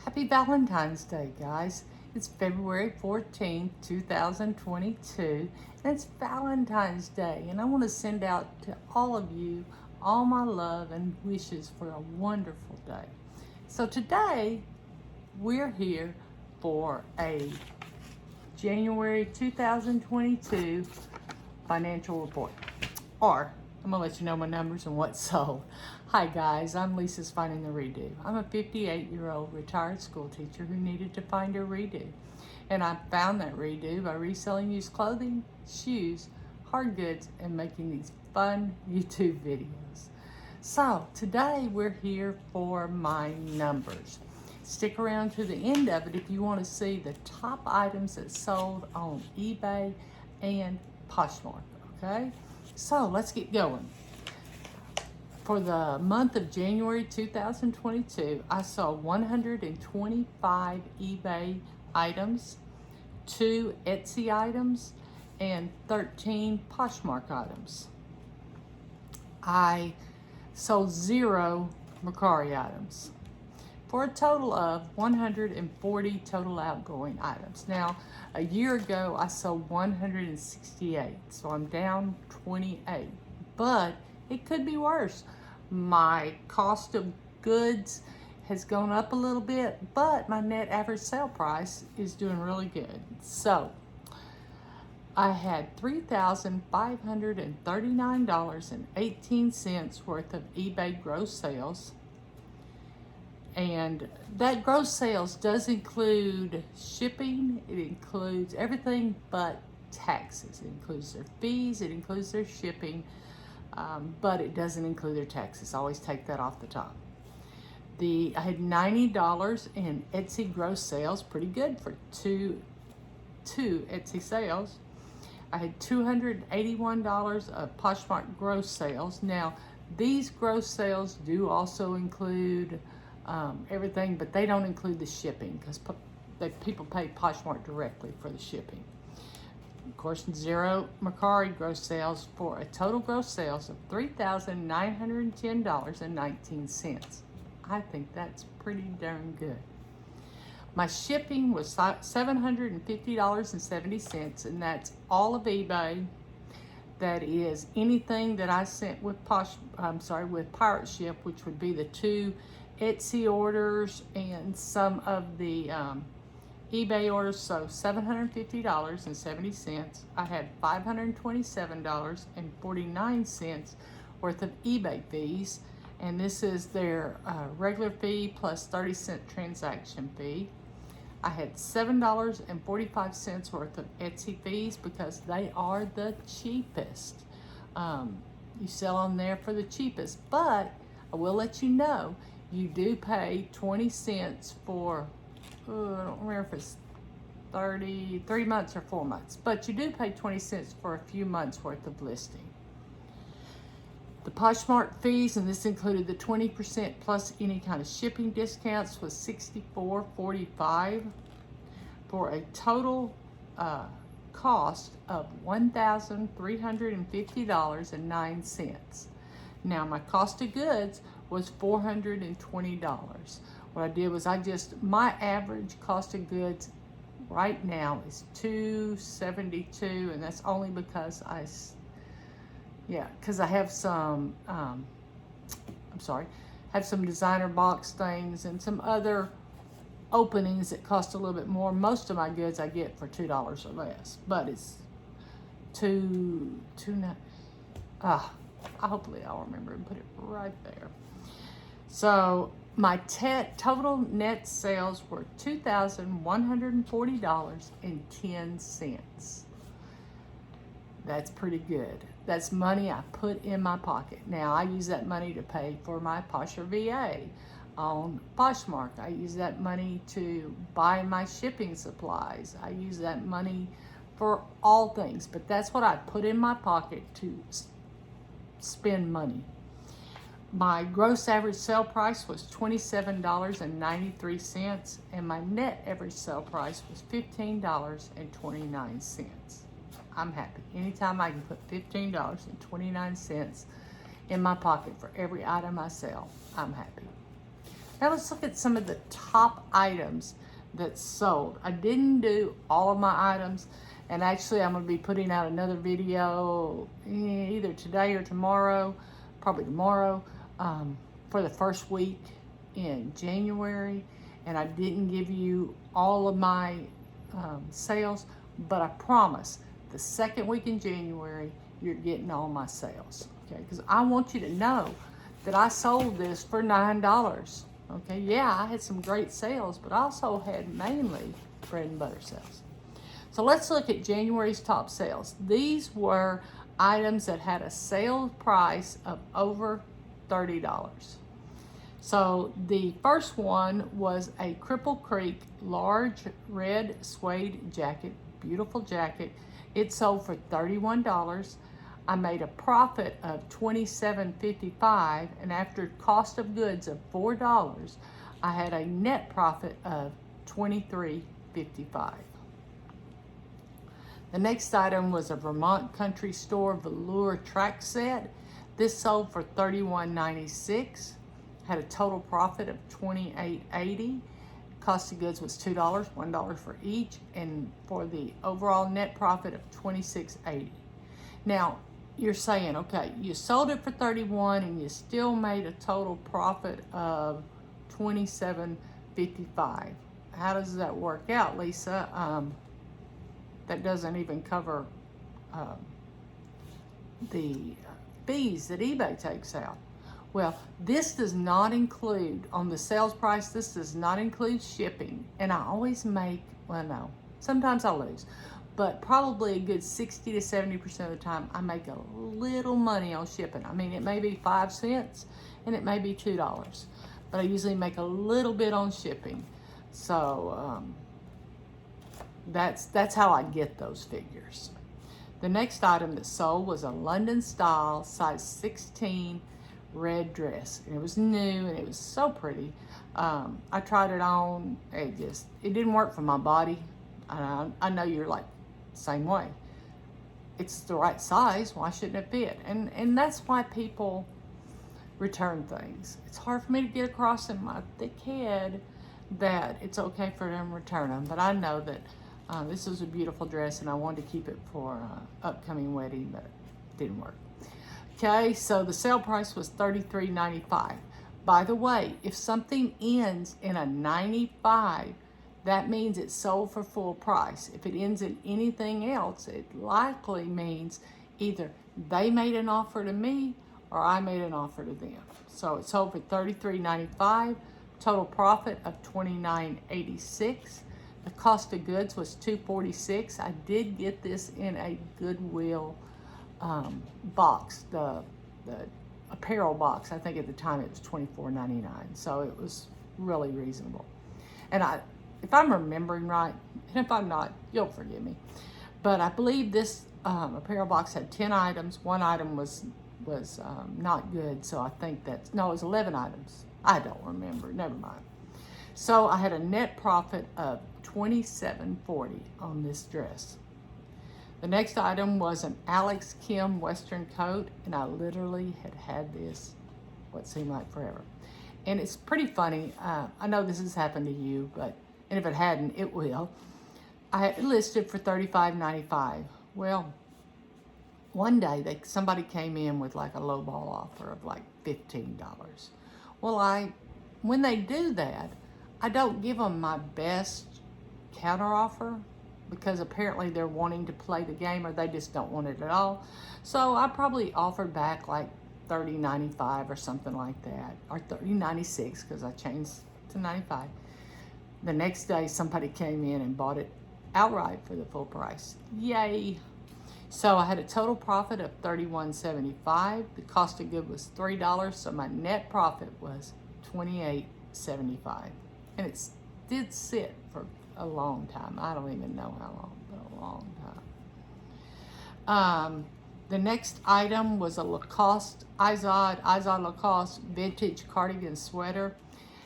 Happy Valentine's Day, guys. It's February 14th, 2022, and it's Valentine's Day, and I want to send out to all of you all my love and wishes for a wonderful day. So today, we're here for a January 2022 financial report, or I'm gonna let you know my numbers and what's sold. Hi guys, I'm Lisa's Finding the Redo. I'm a 58-year-old retired school teacher who needed to find a redo. And I found that redo by reselling used clothing, shoes, hard goods, and making these fun YouTube videos. So today we're here for my numbers. Stick around to the end of it if you want to see the top items that sold on eBay and Poshmark, okay? So let's get going. For the month of January 2022, I saw 125 eBay items, 2 Etsy items, and 13 Poshmark items. I sold 0 Mercari items, for a total of 140 total outgoing items. Now, a year ago, I sold 168, so I'm down 28, but it could be worse. My cost of goods has gone up a little bit, but my net average sale price is doing really good. So, I had $3,539.18 worth of eBay gross sales. And that gross sales does include shipping. It includes everything but taxes. It includes their fees, it includes their shipping, but it doesn't include their taxes. I always take that off the top. I had $90 in Etsy gross sales, pretty good for two Etsy sales. I had $281 of Poshmark gross sales. Now, these gross sales do also include everything, but they don't include the shipping because people pay Poshmark directly for the shipping. Of course, 0 Mercari gross sales for a total gross sales of $3,910.19. I think that's pretty darn good. My shipping was $750.70, and that's all of eBay. That is anything that I sent with with Pirate Ship, which would be the 2 Etsy orders and some of the eBay orders, so $750.70. I had $527.49 worth of eBay fees, and this is their regular fee plus 30-cent transaction fee. I had $7.45 worth of Etsy fees because they are the cheapest. You sell on there for the cheapest, but I will let you know, you do pay 20 cents for, I don't remember if it's 3 months or 4 months, but you do pay 20 cents for a few months worth of listing. The Poshmark fees, and this included the 20% plus any kind of shipping discounts, was $64.45 for a total cost of $1,350.09. Now, my cost of goods was $420. What I did was my average cost of goods right now is $272, and that's only because I have some, have some designer box things and some other openings that cost a little bit more. Most of my goods I get for $2 or less, but it's hopefully I'll remember and put it right there. So my total net sales were $2,140.10. That's pretty good. That's money I put in my pocket. Now, I use that money to pay for my Posher VA on Poshmark. I use that money to buy my shipping supplies. I use that money for all things, but that's what I put in my pocket to spend money. My gross average sale price was $27.93, and my net average sale price was $15.29. I'm happy. Anytime I can put $15.29 in my pocket for every item I sell, I'm happy. Now let's look at some of the top items that sold. I didn't do all of my items, and actually I'm going to be putting out another video either today or tomorrow, probably tomorrow, for the first week in January. And I didn't give you all of my sales, but I promise the second week in January you're getting all my sales, okay? Because I want you to know that I sold this for $9. Okay, yeah, I had some great sales, but I also had mainly bread and butter sales. So let's look at January's top sales. These were items that had a sale price of over $30. So the first one was a Cripple Creek large red suede jacket, beautiful jacket. It sold for $31. I made a profit of $27.55, and after cost of goods of $4, I had a net profit of $23.55. The next item was a Vermont Country Store Velour track set. This sold for $31.96. Had a total profit of $28.80. Cost of goods was $2, $1 for each, and for the overall net profit of $26.80. Now, you're saying, okay, you sold it for $31 and you still made a total profit of $27.55. How does that work out, Lisa? That doesn't even cover the fees that eBay takes out. Well, this does not include, on the sales price, this does not include shipping. And I always make, well, no, sometimes I lose, but probably a good 60 to 70% of the time, I make a little money on shipping. I mean, it may be 5 cents and it may be $2, but I usually make a little bit on shipping. So that's how I get those figures. The next item that sold was a London style size 16 red dress, and it was new and it was so pretty. I tried it on. It didn't work for my body. I know you're like the same way. It's the right size. Why shouldn't it fit? And that's why people return things. It's hard for me to get across in my thick head that it's okay for them to return them, but I know that this was a beautiful dress and I wanted to keep it for upcoming wedding, but it didn't work. Okay, so the sale price was $33.95. By the way, if something ends in a 95, that means it's sold for full price. If it ends in anything else, it likely means either they made an offer to me or I made an offer to them. So it sold for $33.95, total profit of $29.86. The cost of goods was $2.46. I did get this in a Goodwill box, the apparel box. I think at the time it was $24.99, so it was really reasonable. And if I'm remembering right, and if I'm not, you'll forgive me, but I believe this apparel box had 10 items. One item was not good, so I think it was 11 items. I don't remember, never mind. So I had a net profit of $27.40 on this dress. The next item was an Alex Kim Western coat, and I literally had this what seemed like forever. And it's pretty funny. I know this has happened to you, and if it hadn't, it will. I had it listed for $35.95. Well, one day somebody came in with like a lowball offer of like $15. Well, when they do that, I don't give them my best counter offer, because apparently they're wanting to play the game or they just don't want it at all. So I probably offered back like $30.95 or something like that, or $30.96 because I changed to 95. The next day somebody came in and bought it outright for the full price. Yay! So I had a total profit of $31.75. The cost of good was $3, so my net profit was $28.75. And it did sit for a long time. I don't even know how long, but a long time. The next item was a Lacoste, Izod Lacoste vintage cardigan sweater.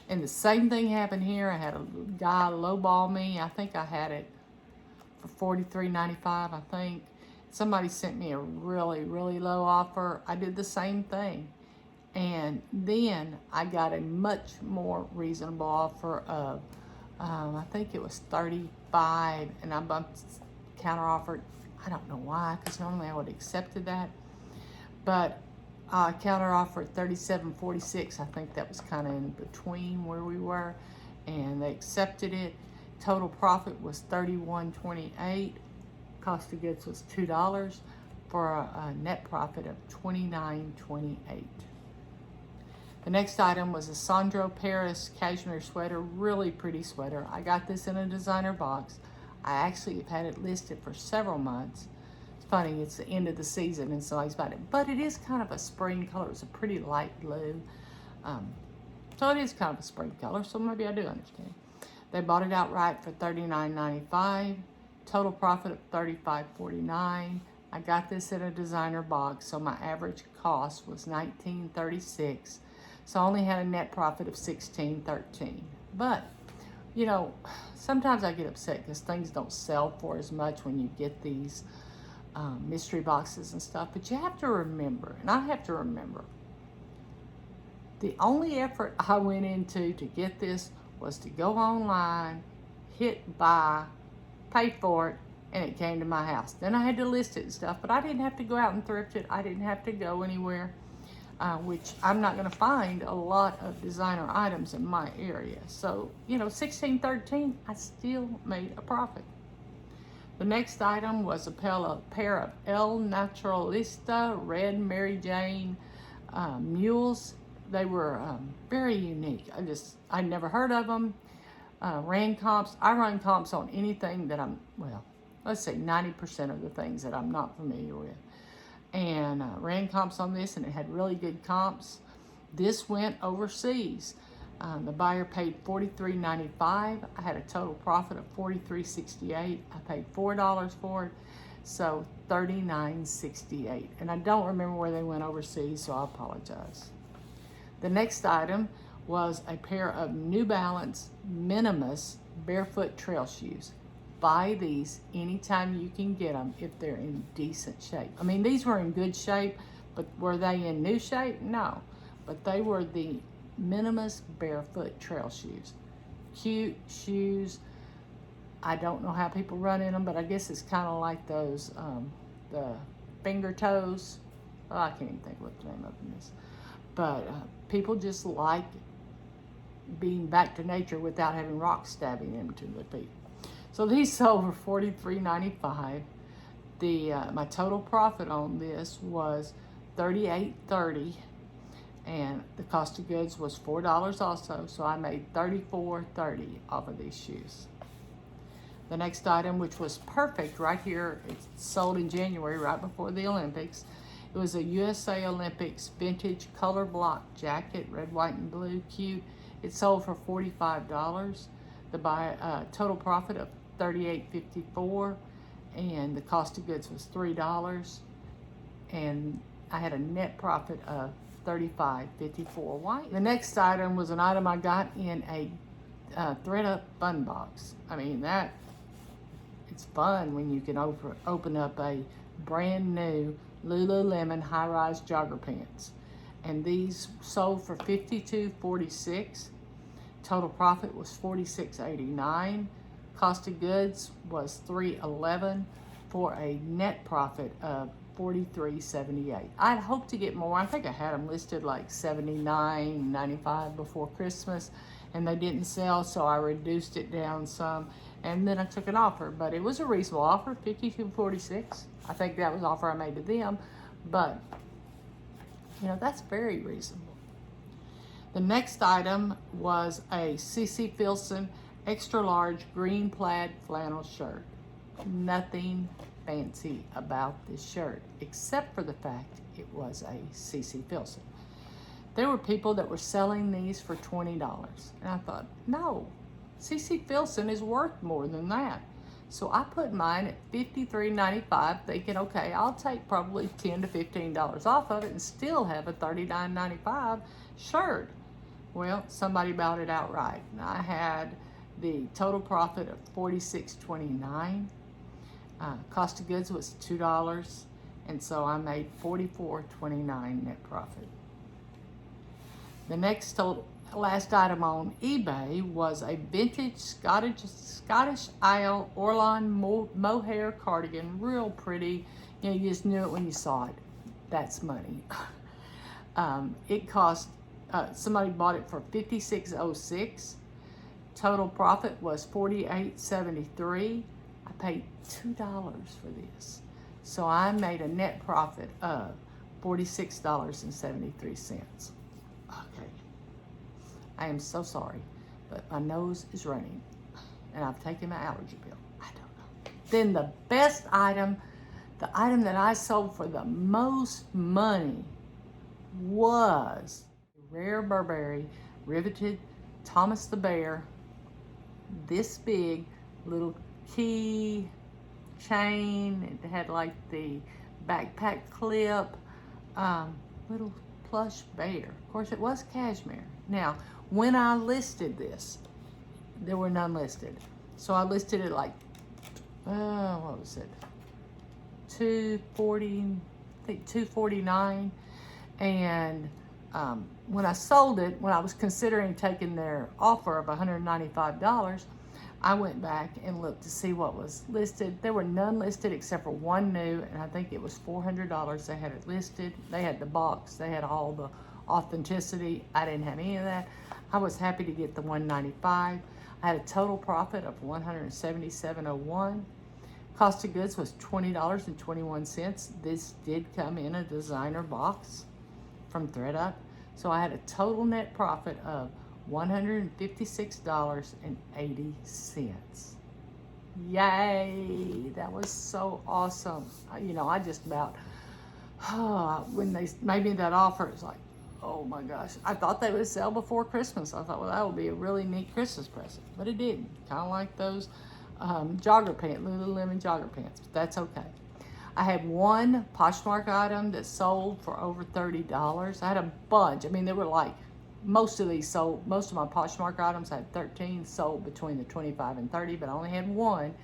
And the same thing happened here. I had a guy lowball me. I think I had it for $43.95, I think. Somebody sent me a really, really low offer. I did the same thing. And then I got a much more reasonable offer of, I think it was 35, and I bumped, counter offered. I don't know why, because normally I would have accepted that. But I counter offered 37.46. I think that was kind of in between where we were, and they accepted it. Total profit was $31.28. Cost of goods was $2 for a net profit of $29.28. The next item was a Sandro Paris cashmere sweater, really pretty sweater. I got this in a designer box. I actually have had it listed for several months. It's funny, it's the end of the season and somebody's bought it, but it is kind of a spring color. It's a pretty light blue. So it is kind of a spring color, so maybe I do understand. They bought it outright for $39.95. Total profit of $35.49. I got this in a designer box, so my average cost was $19.36. So I only had a net profit of $16.13. But, you know, sometimes I get upset because things don't sell for as much when you get these mystery boxes and stuff. But you have to remember, and I have to remember, the only effort I went into to get this was to go online, hit buy, pay for it, and it came to my house. Then I had to list it and stuff, but I didn't have to go out and thrift it. I didn't have to go anywhere, which I'm not gonna find a lot of designer items in my area. So, you know, $16.13, I still made a profit. The next item was a pair of El Naturalista Red Mary Jane Mules. They were very unique. I'd never heard of them. Ran comps. I run comps on anything that I'm, well, let's say 90% of the things that I'm not familiar with. And ran comps on this, and it had really good comps. This went overseas. The buyer paid $43.95. I had a total profit of $43.68. I paid $4 for it, so $39.68. And I don't remember where they went overseas, so I apologize. The next item was a pair of New Balance Minimus Barefoot trail shoes. Buy these anytime you can get them if they're in decent shape. I mean, these were in good shape, but were they in new shape? No. But they were the Minimus Barefoot trail shoes. Cute shoes. I don't know how people run in them, but I guess it's kind of like those, the finger toes. Oh, I can't even think what the name of them is. But people just like being back to nature without having rocks stabbing into their feet. So these sold for $43.95. My total profit on this was $38.30, and the cost of goods was $4 also, so I made $34.30 off of these shoes. The next item, which was perfect right here, it's sold in January, right before the Olympics. It was a USA Olympics vintage color block jacket, red, white, and blue, cute. It sold for $45. The total profit of $38.54, and the cost of goods was $3, and I had a net profit of $35.54. White. The next item was an item I got in a thread-up fun box. I mean, it's fun when you can open up a brand new Lululemon high-rise jogger pants. And these sold for $52.46. Total profit was $46.89. Cost of goods was $3.11 for a net profit of $43.78. I'd hoped to get more. I think I had them listed like $79.95 before Christmas, and they didn't sell, so I reduced it down some, and then I took an offer. But it was a reasonable offer, $52.46. I think that was the offer I made to them, but you know, that's very reasonable. The next item was a CC Filson extra large green plaid flannel shirt. Nothing fancy about this shirt, except for the fact it was a CC Filson. There were people that were selling these for $20, and I thought, no, CC Filson is worth more than that. So I put mine at $53.95, thinking, okay, I'll take probably $10 to $15 off of it and still have a $39.95 shirt. Well, somebody bought it outright, and I had the total profit of $46.29. Cost of goods was $2, and so I made $44.29 net profit. The last item on eBay was a vintage Scottish Isle Orlon mohair cardigan, real pretty. You know, you just knew it when you saw it. That's money. It cost, somebody bought it for $56.06. Total profit was $48.73. I paid $2 for this. So I made a net profit of $46.73. Okay. I am so sorry, but my nose is running and I've taken my allergy pill. I don't know. Then the best item, the item that I sold for the most money was rare Burberry riveted Thomas the Bear, this big little key chain. It had like the backpack clip, little plush bear. Of course, it was cashmere. Now, when I listed this, there were none listed. So I listed it like, what was it? $240, I think $249. And when I sold it, when I was considering taking their offer of $195, I went back and looked to see what was listed. There were none listed except for one new, and I think it was $400 they had it listed. They had the box, they had all the authenticity. I didn't have any of that. I was happy to get the $195. I had a total profit of $177.01. Cost of goods was $20.21. This did come in a designer box from ThredUp. So I had a total net profit of $156.80. Yay, that was so awesome. You know, I just about, when they made me that offer, it's like, oh my gosh. I thought they would sell before Christmas. I thought, well, that would be a really neat Christmas present, but it didn't. Kind of like those jogger pants, Lululemon jogger pants, but that's okay. I had one Poshmark item that sold for over $30. I had a bunch. I mean, they were like, most of these sold, most of my Poshmark items, I had 13 sold between the 25 and 30, but I only had one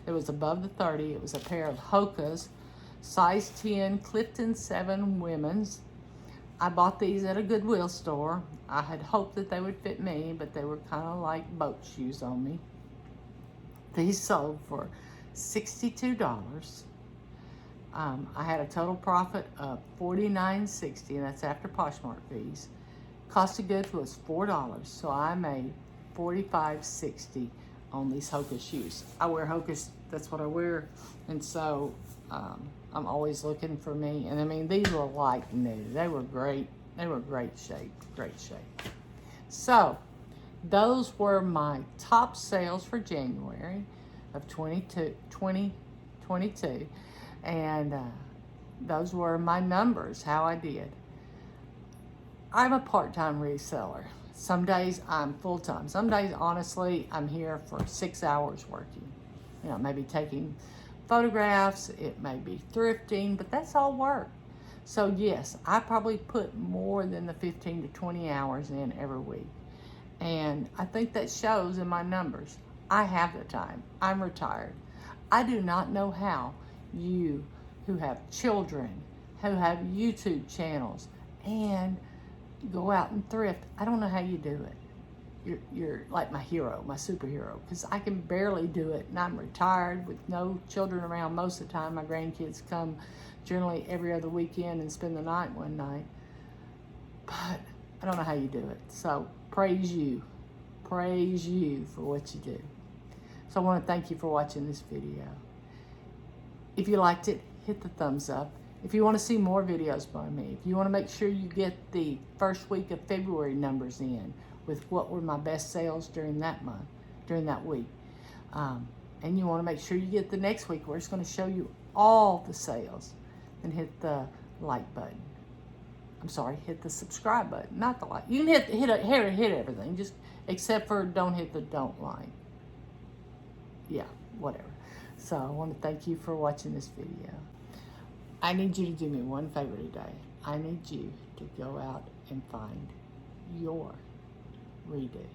that was above the 30. It was a pair of Hoka's, size 10, Clifton 7 women's. I bought these at a Goodwill store. I had hoped that they would fit me, but they were kind of like boat shoes on me. These sold for $62. I had a total profit of $49.60, and that's after Poshmark fees. Cost of goods was $4, so I made $45.60 on these Hoka shoes. I wear Hokas, that's what I wear, and so I'm always looking for me. And I mean, these were like new. They were great. They were great shape, great shape. So those were my top sales for January of 2022. And those were my numbers, how I did. I'm a part-time reseller. Some days I'm full-time. Some days, honestly, I'm here for 6 hours working. You know, maybe taking photographs, it may be thrifting, but that's all work. So yes, I probably put more than the 15 to 20 hours in every week. And I think that shows in my numbers. I have the time. I'm retired. I do not know how you who have children, who have YouTube channels, and go out and thrift. I don't know how you do it. You're like my hero, my superhero, because I can barely do it, and I'm retired with no children around most of the time. My grandkids come generally every other weekend and spend the night one night, but I don't know how you do it. So praise you for what you do. So I want to thank you for watching this video. If you liked it, hit the thumbs up. If you want to see more videos by me, if you want to make sure you get the first week of February numbers in with what were my best sales during that month, during that week, and you want to make sure you get the next week where it's going to show you all the sales, then hit the like button. I'm sorry, hit the subscribe button, not the like. You can hit everything, just except for don't hit the don't like. Yeah, whatever. So I want to thank you for watching this video. I need you to do me one favor today. I need you to go out and find your redo.